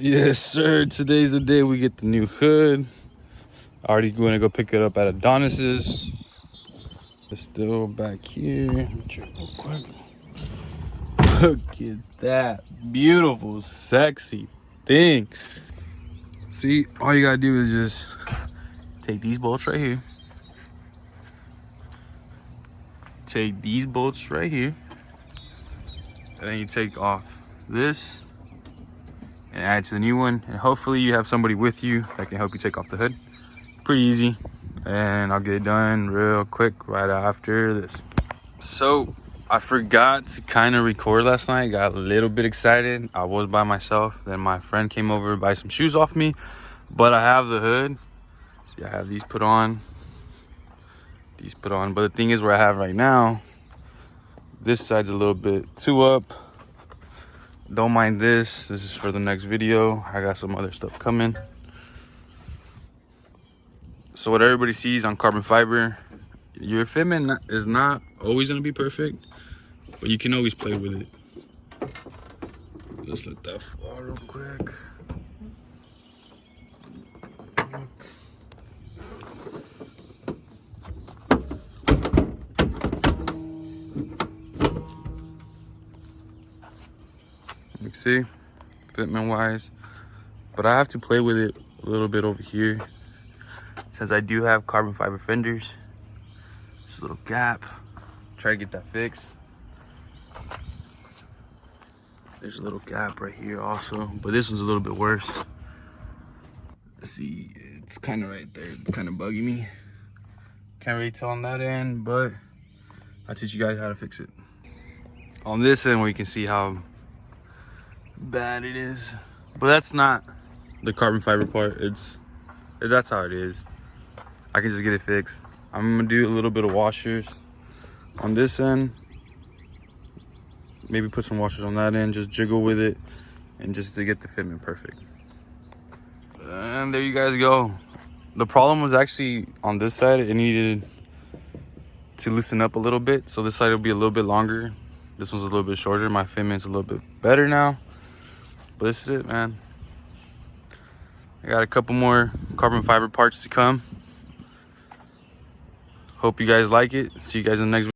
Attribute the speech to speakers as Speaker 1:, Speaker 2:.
Speaker 1: Yes, sir. Today's the day we get the new hood. Already going to go pick it up at Adonis's. It's still back here. Check real quick. Look at that beautiful, sexy thing. See, all you gotta do is just take these bolts right here. Take these bolts right here. And then you take off this and add to the new one. And hopefully you have somebody with you that can help you take off the hood. Pretty easy. And I'll get it done real quick right after this. So I forgot to kind of record last night. Got a little bit excited. I was by myself. Then my friend came over to buy some shoes off me. But I have the hood. See, I have these put on. These put on. But the thing is, where I have right now, this side's a little bit too up. Don't mind this. This is for the next video. I got some other stuff coming. So what everybody sees on carbon fiber, your fitment is not always gonna be perfect, but you can always play with it. Let's let that fall real quick. You see, fitment wise, but I have to play with it a little bit over here since I do have carbon fiber fenders. This little gap, try to get that fixed. There's a little gap right here also, but this one's a little bit worse. Let's see, it's kind of right there. It's kind of bugging me. Can't really tell on that end, but I'll teach you guys how to fix it. On this end, where you can see how bad it is, but that's not the carbon fiber part. That's how it is. I can just get it fixed. I'm gonna do a little bit of washers on this end, maybe put some washers on that end, just jiggle with it, and just to get the fitment perfect. And there you guys go. The problem was actually on this side. It needed to loosen up a little bit, so this side will be a little bit longer. This one's a little bit shorter. My fitment's a little bit better now. But this is it, man. I got a couple more carbon fiber parts to come. Hope you guys like it. See you guys in the next video.